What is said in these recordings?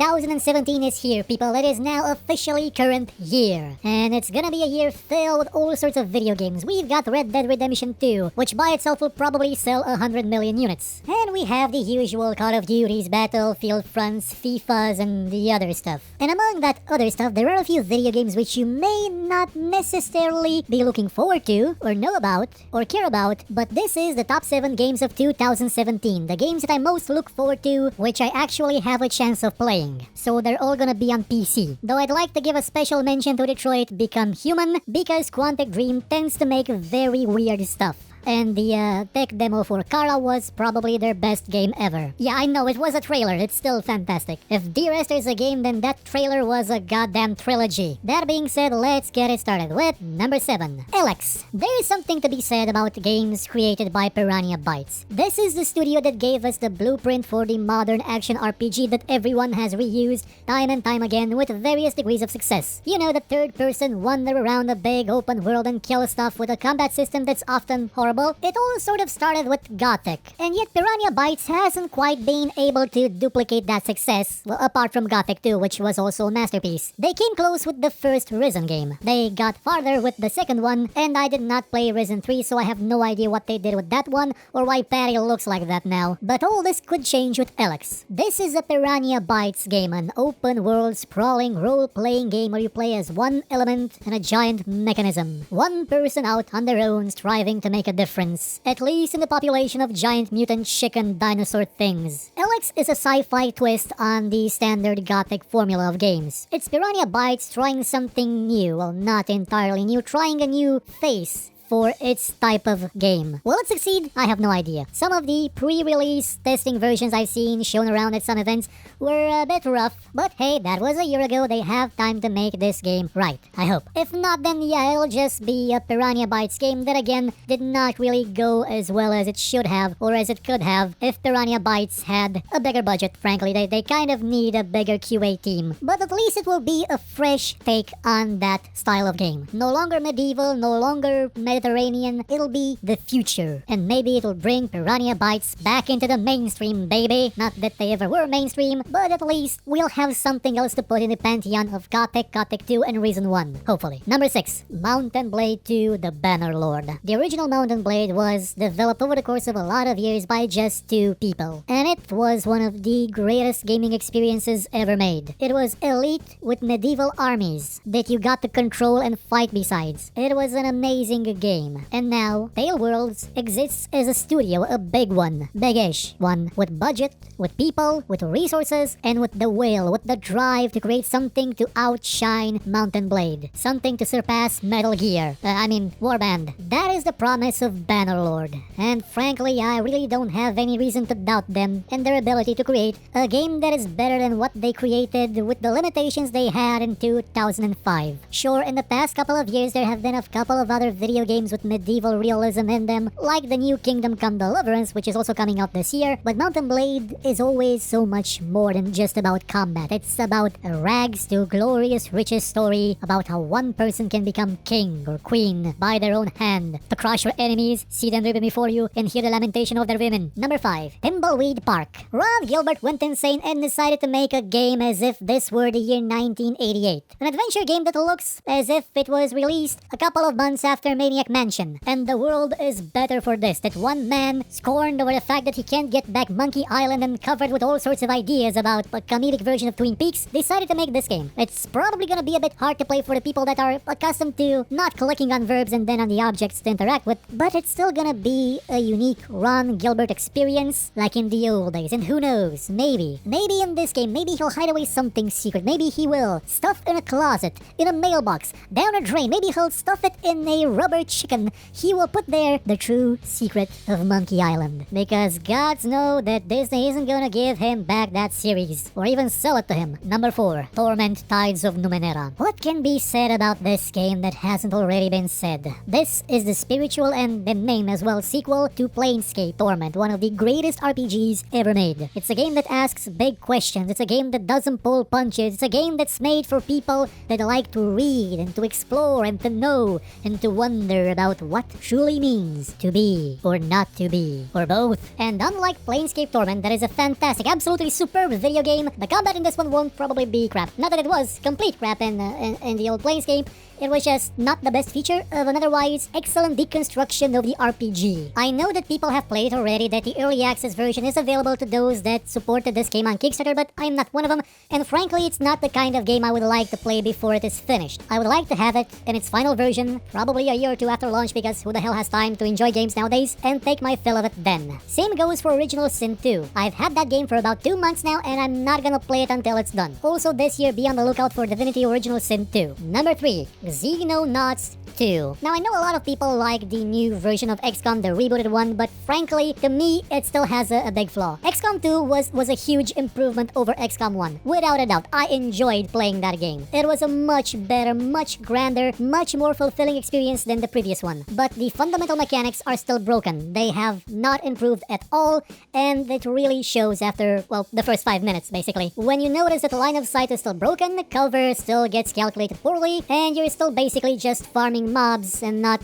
2017 is here, people. It is now officially current year. And it's gonna be a year filled with all sorts of video games. We've got Red Dead Redemption 2, which by itself will probably sell 100 million units. And we have the usual Call of Duties, Battlefield fronts, FIFAs, and the other stuff. And among that other stuff, there are a few video games which you may not necessarily be looking forward to, or know about, or care about, but this is the top 7 games of 2017. The games that I most look forward to, which I actually have a chance of playing. So they're all gonna be on PC. Though I'd like to give a special mention to Detroit Become Human, because Quantic Dream tends to make very weird stuff. And the tech demo for Kara was probably their best game ever. Yeah, I know, it was a trailer, it's still fantastic. If D-Rest is a game, then that trailer was a goddamn trilogy. That being said, let's get it started with number 7. ELEX. There is something to be said about games created by Piranha Bytes. This is the studio that gave us the blueprint for the modern action RPG that everyone has reused time and time again with various degrees of success. You know, the third person wander around a big open world and kill stuff with a combat system that's often horrible. It all sort of started with Gothic, and yet Piranha Bytes hasn't quite been able to duplicate that success, well, apart from Gothic 2, which was also a masterpiece. They came close with the first Risen game. They got farther with the second one, and I did not play Risen 3, so I have no idea what they did with that one, or why Patty looks like that now. But all this could change with ELEX. This is a Piranha Bytes game, an open-world, sprawling, role-playing game where you play as one element and a giant mechanism. One person out on their own striving to make a difference, at least in the population of giant mutant chicken dinosaur things. ELEX is a sci-fi twist on the standard Gothic formula of games. It's Piranha Bytes trying something new, well, not entirely new, trying a new face for its type of game. Will it succeed? I have no idea. Some of the pre-release testing versions I've seen shown around at some events were a bit rough, but hey, that was a year ago. They have time to make this game right, I hope. If not, then yeah, it'll just be a Piranha Bytes game that again did not really go as well as it should have, or as it could have, if Piranha Bytes had a bigger budget. Frankly, they kind of need a bigger QA team. But at least it will be a fresh take on that style of game. No longer medieval, no longer Mediterranean, it'll be the future. And maybe it'll bring Piranha Bytes back into the mainstream, baby. Not that they ever were mainstream, but at least we'll have something else to put in the pantheon of Gothic, Gothic 2, and Risen 1, hopefully. Number 6. Mountain Blade 2, the Bannerlord. The original Mountain Blade was developed over the course of a lot of years by just 2 people. And it was one of the greatest gaming experiences ever made. It was elite with medieval armies that you got to control and fight besides. It was an amazing game. And now, Pale Worlds exists as a studio, a big one, big-ish one, with budget, with people, with resources, and with the will, with the drive to create something to outshine Mountain Blade, something to surpass Metal Gear, Warband. That is the promise of Bannerlord, and frankly, I really don't have any reason to doubt them and their ability to create a game that is better than what they created with the limitations they had in 2005. Sure, in the past couple of years, there have been a couple of other video games with medieval realism in them, like the new Kingdom Come Deliverance, which is also coming out this year, but Mountain Blade is always so much more than just about combat. It's about a rags to glorious riches story about how one person can become king or queen by their own hand, to crush your enemies, see them driven before you, and hear the lamentation of their women. Number 5. Thimbleweed Park. Ron Gilbert went insane and decided to make a game as if this were the year 1988. An adventure game that looks as if it was released a couple of months after Maniac Mansion. And the world is better for this, that one man, scorned over the fact that he can't get back Monkey Island and covered with all sorts of ideas about a comedic version of Twin Peaks, decided to make this game. It's probably gonna be a bit hard to play for the people that are accustomed to not clicking on verbs and then on the objects to interact with, but it's still gonna be a unique Ron Gilbert experience like in the old days. And who knows, maybe in this game, maybe he'll hide away something secret. Maybe he will stuff in a closet, in a mailbox, down a drain. Maybe he'll stuff it in a rubber chicken. He will put there the true secret of Monkey Island. Because gods know that Disney isn't gonna give him back that series, or even sell it to him. Number 4. Torment, Tides of Numenera. What can be said about this game that hasn't already been said? This is the spiritual and the name as well sequel to Planescape Torment, one of the greatest RPGs ever made. It's a game that asks big questions. It's a game that doesn't pull punches. It's a game that's made for people that like to read and to explore and to know and to wonder reminder about what truly means to be or not to be, or both. And unlike Planescape Torment, that is a fantastic, absolutely superb video game, the combat in this one won't probably be crap. Not that it was complete crap in the old Planescape. It was just not the best feature of an otherwise excellent deconstruction of the RPG. I know that people have played already, that the early access version is available to those that supported this game on Kickstarter, but I'm not one of them, and frankly it's not the kind of game I would like to play before it is finished. I would like to have it in its final version, probably a year or two after launch, because who the hell has time to enjoy games nowadays, and take my fill of it then. Same goes for Original Sin 2. I've had that game for about 2 months now, and I'm not gonna play it until it's done. Also this year, be on the lookout for Divinity Original Sin 2. Number 3. Xenonauts 2. Now, I know a lot of people like the new version of XCOM, the rebooted one, but frankly, to me, it still has a big flaw. XCOM 2 was a huge improvement over XCOM 1. Without a doubt, I enjoyed playing that game. It was a much better, much grander, much more fulfilling experience than the previous one. But the fundamental mechanics are still broken. They have not improved at all, and it really shows after, well, the first 5 minutes, basically. When you notice that the line of sight is still broken, cover still gets calculated poorly, and you're still basically just farming mobs and not,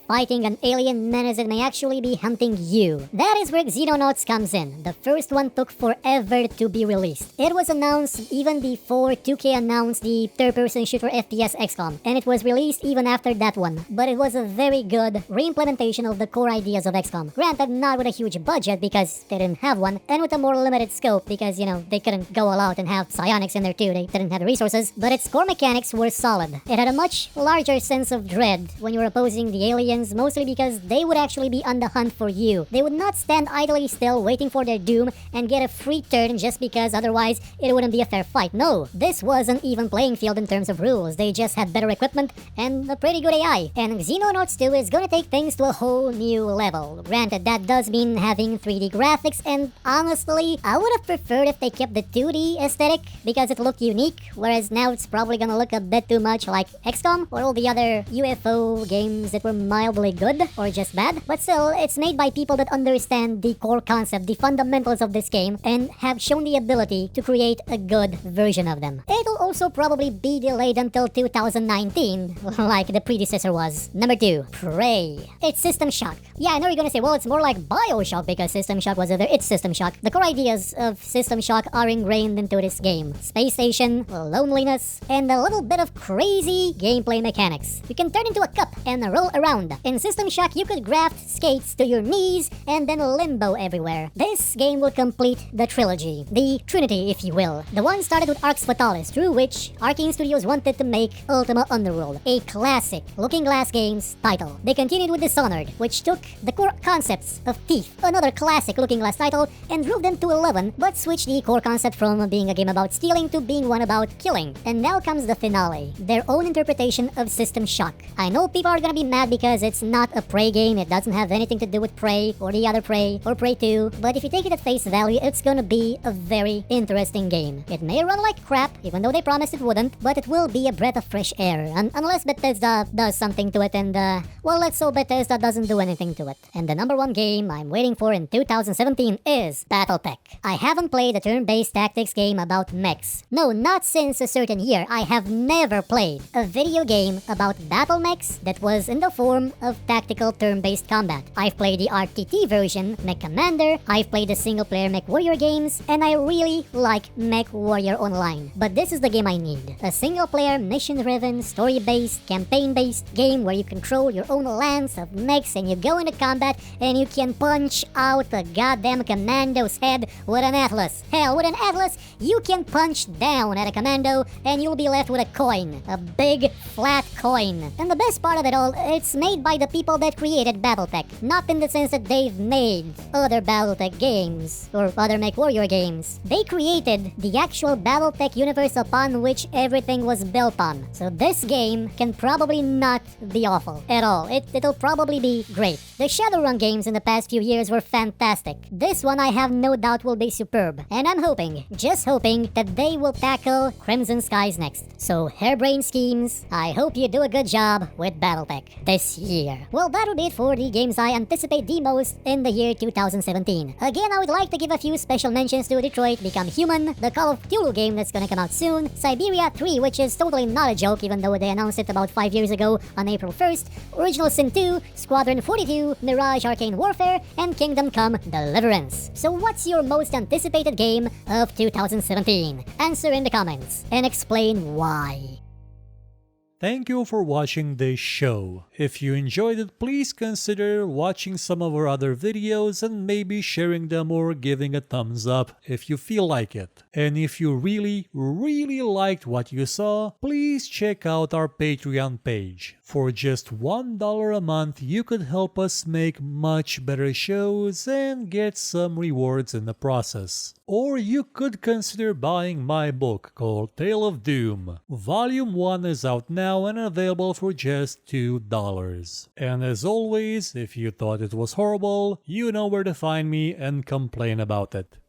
fighting an alien menace that may actually be hunting you. That is where Xenonauts comes in. The first one took forever to be released. It was announced even before 2K announced the third-person shooter FPS XCOM, and it was released even after that one. But it was a very good re-implementation of the core ideas of XCOM. Granted, not with a huge budget because they didn't have one, and with a more limited scope because, they couldn't go all out and have psionics in there too. They didn't have the resources, but its core mechanics were solid. It had a much larger sense of dread when you were opposing the aliens, mostly because they would actually be on the hunt for you. They would not stand idly still waiting for their doom and get a free turn just because otherwise it wouldn't be a fair fight. No, this was an even playing field in terms of rules. They just had better equipment and a pretty good AI. And Xenonauts 2 is gonna take things to a whole new level. Granted, that does mean having 3D graphics, and honestly, I would have preferred if they kept the 2D aesthetic because it looked unique, whereas now it's probably gonna look a bit too much like XCOM or all the other UFO games that were mildly good or just bad. But still, it's made by people that understand the core concept, the fundamentals of this game, and have shown the ability to create a good version of them. It'll also probably be delayed until 2019, like the predecessor was. Number 2, Prey. It's System Shock. Yeah, I know you're gonna say, well, it's more like BioShock because System Shock was either it's System Shock. The core ideas of System Shock are ingrained into this game. Space station, loneliness, and a little bit of crazy gameplay mechanics. You can turn into a cup and roll around. In System Shock, you could graft skates to your knees and then limbo everywhere. This game will complete the trilogy, the Trinity, if you will. The one started with Arx Fatalis, through which Arkane Studios wanted to make Ultima Underworld, a classic Looking Glass Games title. They continued with Dishonored, which took the core concepts of Thief, another classic Looking Glass title, and drove them to 11, but switched the core concept from being a game about stealing to being one about killing. And now comes the finale, their own interpretation of System Shock. I know people are gonna be mad because it's not a Prey game, it doesn't have anything to do with Prey or the other Prey or Prey 2, but if you take it at face value, it's gonna be a very interesting game. It may run like crap, even though they promised it wouldn't, but it will be a breath of fresh air, unless Bethesda does something to it, and well, let's hope Bethesda doesn't do anything to it. And the number 1 game I'm waiting for in 2017 is Battletech. I haven't played a turn-based tactics game about mechs. No, not since a certain year. I have never played a video game about battle mechs that was in the form of tactical turn-based combat. I've played the RTT version, Mech Commander, I've played the single-player Mech Warrior games, and I really like Mech Warrior Online. But this is the game I need. A single-player, mission-driven, story-based, campaign-based game where you control your own lance of mechs and you go into combat and you can punch out a goddamn commando's head with an atlas. Hell, with an atlas, you can punch down at a commando and you'll be left with a coin. A big, flat coin. And the best part of it all, it's made by the people that created Battletech. Not in the sense that they've made other Battletech games or other MechWarrior games. They created the actual Battletech universe upon which everything was built on. So this game can probably not be awful at all. It'll probably be great. The Shadowrun games in the past few years were fantastic. This one I have no doubt will be superb. And I'm hoping, just hoping, that they will tackle Crimson Skies next. So harebrained schemes, I hope you do a good job with Battletech this year. Well, that'll be it for the games I anticipate the most in the year 2017. Again, I would like to give a few special mentions to Detroit Become Human, the Call of Cthulhu game that's gonna come out soon, Siberia 3, which is totally not a joke even though they announced it about 5 years ago on April 1st, Original Sin 2, Squadron 42, Mirage Arcane Warfare, and Kingdom Come Deliverance. So what's your most anticipated game of 2017? Answer in the comments and explain why. Thank you for watching this show. If you enjoyed it, please consider watching some of our other videos and maybe sharing them or giving a thumbs up if you feel like it. And if you really liked what you saw, please check out our Patreon page. For just $1 a month, you could help us make much better shows and get some rewards in the process. Or you could consider buying my book called Tale of Doom. Volume 1 is out now and available for just $2. And as always, if you thought it was horrible, you know where to find me and complain about it.